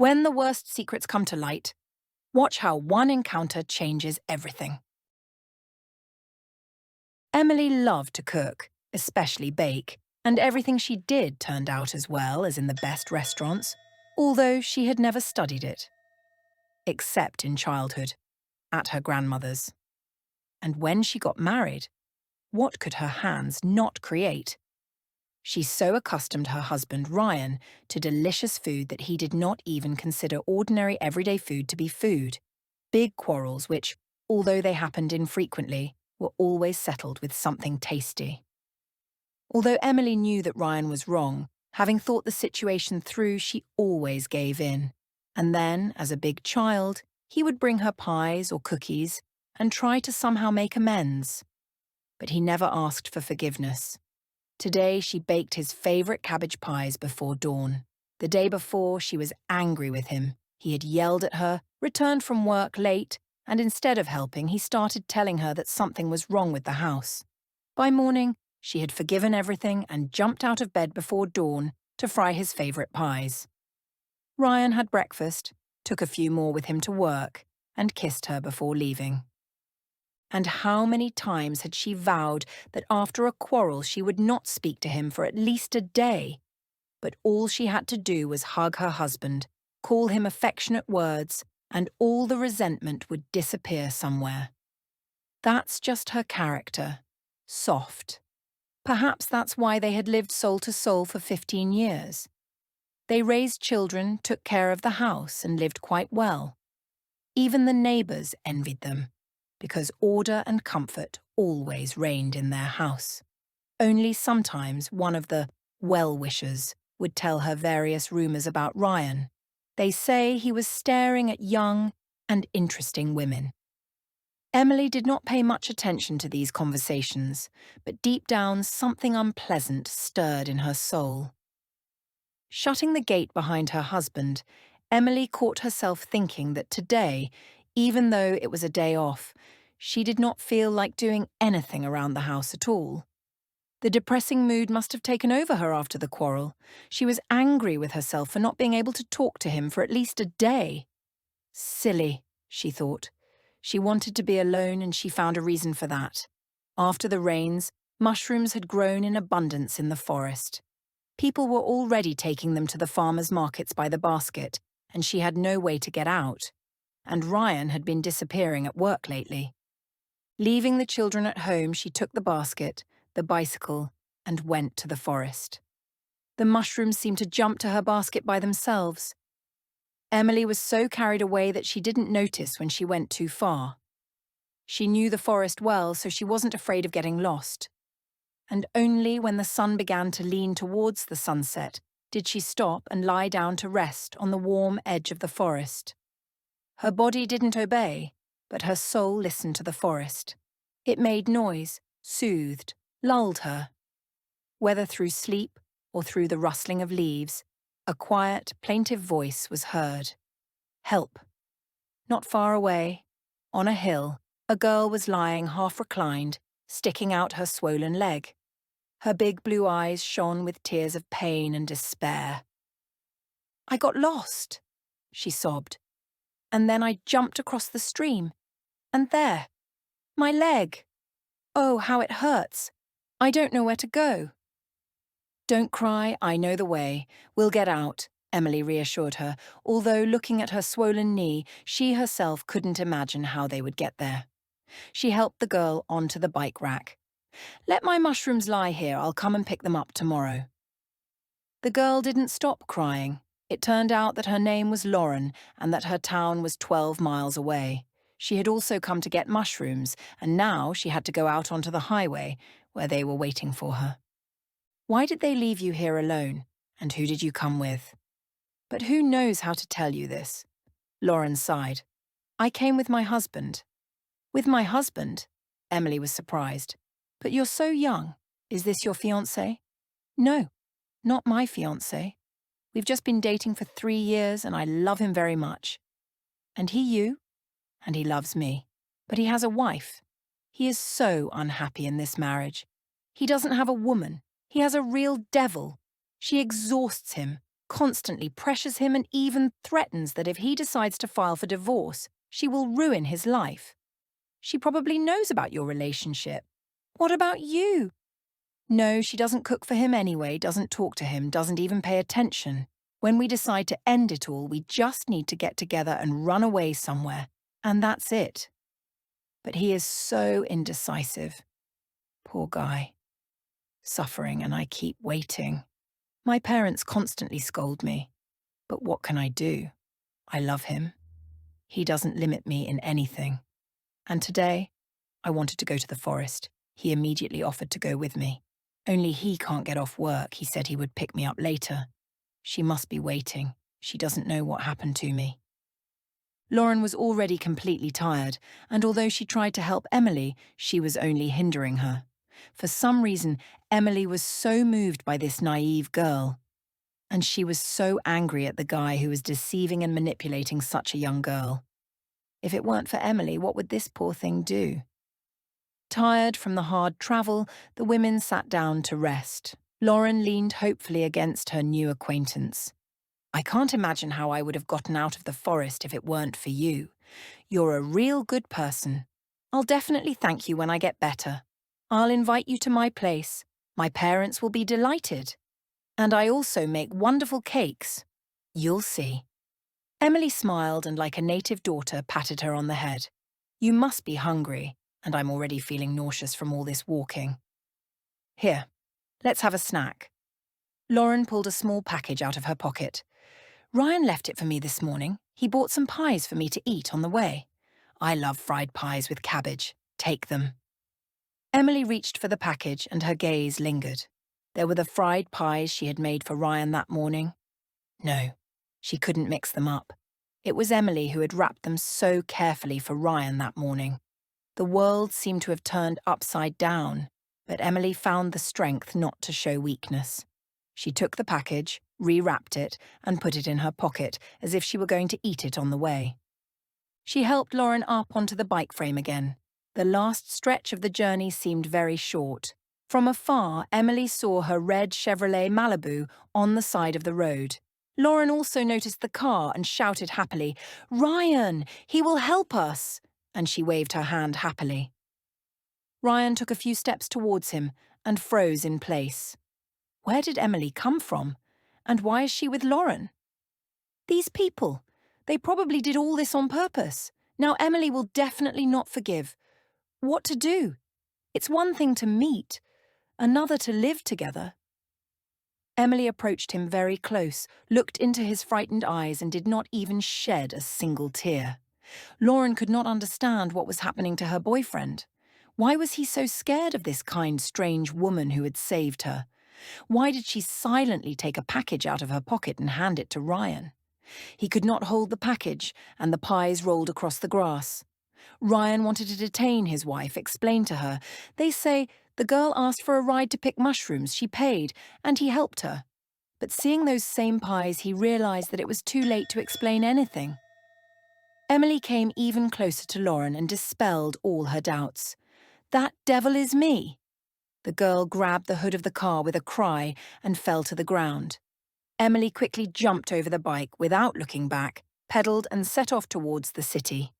When the worst secrets come to light, watch how one encounter changes everything. Emily loved to cook, especially bake, and everything she did turned out as well as in the best restaurants, although she had never studied it. Except in childhood, at her grandmother's. And when she got married, what could her hands not create? She so accustomed her husband, Ryan, to delicious food that he did not even consider ordinary everyday food to be food. Big quarrels which, although they happened infrequently, were always settled with something tasty. Although Emily knew that Ryan was wrong, having thought the situation through, she always gave in. And then, as a big child, he would bring her pies or cookies and try to somehow make amends. But he never asked for forgiveness. Today, she baked his favourite cabbage pies before dawn. The day before, she was angry with him. He had yelled at her, returned from work late, and instead of helping, he started telling her that something was wrong with the house. By morning, she had forgiven everything and jumped out of bed before dawn to fry his favourite pies. Ryan had breakfast, took a few more with him to work, and kissed her before leaving. And how many times had she vowed that after a quarrel she would not speak to him for at least a day? But all she had to do was hug her husband, call him affectionate words, and all the resentment would disappear somewhere. That's just her character. Soft. Perhaps that's why they had lived soul to soul for 15 years. They raised children, took care of the house, and lived quite well. Even the neighbours envied them, because order and comfort always reigned in their house. Only sometimes one of the well-wishers would tell her various rumours about Ryan. They say he was staring at young and interesting women. Emily did not pay much attention to these conversations, but deep down something unpleasant stirred in her soul. Shutting the gate behind her husband, Emily caught herself thinking that today, even though it was a day off, she did not feel like doing anything around the house at all. The depressing mood must have taken over her after the quarrel. She was angry with herself for not being able to talk to him for at least a day. Silly, she thought. She wanted to be alone and she found a reason for that. After the rains, mushrooms had grown in abundance in the forest. People were already taking them to the farmers' markets by the basket, and she had no way to get out. And Ryan had been disappearing at work lately. Leaving the children at home, she took the basket, the bicycle, and went to the forest. The mushrooms seemed to jump to her basket by themselves. Emily was so carried away that she didn't notice when she went too far. She knew the forest well, so she wasn't afraid of getting lost. And only when the sun began to lean towards the sunset did she stop and lie down to rest on the warm edge of the forest. Her body didn't obey, but her soul listened to the forest. It made noise, soothed, lulled her. Whether through sleep or through the rustling of leaves, a quiet, plaintive voice was heard. Help. Not far away, on a hill, a girl was lying half-reclined, sticking out her swollen leg. Her big blue eyes shone with tears of pain and despair. "I got lost," she sobbed. "And then I jumped across the stream. And there, my leg. Oh, how it hurts. I don't know where to go." "Don't cry, I know the way. We'll get out," Emily reassured her, although looking at her swollen knee, she herself couldn't imagine how they would get there. She helped the girl onto the bike rack. "Let my mushrooms lie here, I'll come and pick them up tomorrow." The girl didn't stop crying. It turned out that her name was Lauren and that her town was 12 miles away. She had also come to get mushrooms, and now she had to go out onto the highway, where they were waiting for her. "Why did they leave you here alone? And who did you come with?" "But who knows how to tell you this?" Lauren sighed. "I came with my husband." "With my husband?" Emily was surprised. "But you're so young. Is this your fiancé?" "No, not my fiancé. We've just been dating for 3 years and I love him very much." "And he you?" "And he loves me. But he has a wife. He is so unhappy in this marriage. He doesn't have a woman. He has a real devil. She exhausts him. constantly pressures him and even threatens that if he decides to file for divorce, she will ruin his life. She probably knows about your relationship. What about you? No, she doesn't cook for him anyway, doesn't talk to him, doesn't even pay attention. When we decide to end it all, we just need to get together and run away somewhere. And that's it. But he is so indecisive. Poor guy. Suffering, and I keep waiting. My parents constantly scold me. But what can I do? I love him. He doesn't limit me in anything. And today, I wanted to go to the forest. He immediately offered to go with me. Only he can't get off work. He said he would pick me up later. She must be waiting. She doesn't know what happened to me. Lauren was already completely tired, and although she tried to help Emily, she was only hindering her. For some reason, Emily was so moved by this naive girl. And she was so angry at the guy who was deceiving and manipulating such a young girl. If it weren't for Emily, what would this poor thing do? Tired from the hard travel, the women sat down to rest. Lauren leaned hopefully against her new acquaintance. I can't imagine how I would have gotten out of the forest if it weren't for you. You're a real good person. I'll definitely thank you when I get better. I'll invite you to my place. My parents will be delighted. And I also make wonderful cakes. You'll see. Emily smiled and, like a native daughter, patted her on the head. You must be hungry, and I'm already feeling nauseous from all this walking. Here, let's have a snack. Lauren pulled a small package out of her pocket. Ryan left it for me this morning. He bought some pies for me to eat on the way. I love fried pies with cabbage. Take them. Emily reached for the package and her gaze lingered. There were the fried pies she had made for Ryan that morning. No, she couldn't mix them up. It was Emily who had wrapped them so carefully for Ryan that morning. The world seemed to have turned upside down, but Emily found the strength not to show weakness. She took the package, rewrapped it, and put it in her pocket as if she were going to eat it on the way. She helped Lauren up onto the bike frame again. The last stretch of the journey seemed very short. From afar, Emily saw her red Chevrolet Malibu on the side of the road. Lauren also noticed the car and shouted happily, "Ryan, he will help us!" And she waved her hand happily. Ryan took a few steps towards him and froze in place. Where did Emily come from? And why is she with Lauren? These people, they probably did all this on purpose. Now Emily will definitely not forgive. What to do? It's one thing to meet, another to live together. Emily approached him very close, looked into his frightened eyes and did not even shed a single tear. Lauren could not understand what was happening to her boyfriend. Why was he so scared of this kind, strange woman who had saved her? Why did she silently take a package out of her pocket and hand it to Ryan? He could not hold the package, and the pies rolled across the grass. Ryan wanted to detain his wife, explain to her. They say the girl asked for a ride to pick mushrooms, she paid, and he helped her. But seeing those same pies, he realized that it was too late to explain anything. Emily came even closer to Lauren and dispelled all her doubts. That devil is me. The girl grabbed the hood of the car with a cry and fell to the ground. Emily quickly jumped over the bike without looking back, pedaled and set off towards the city.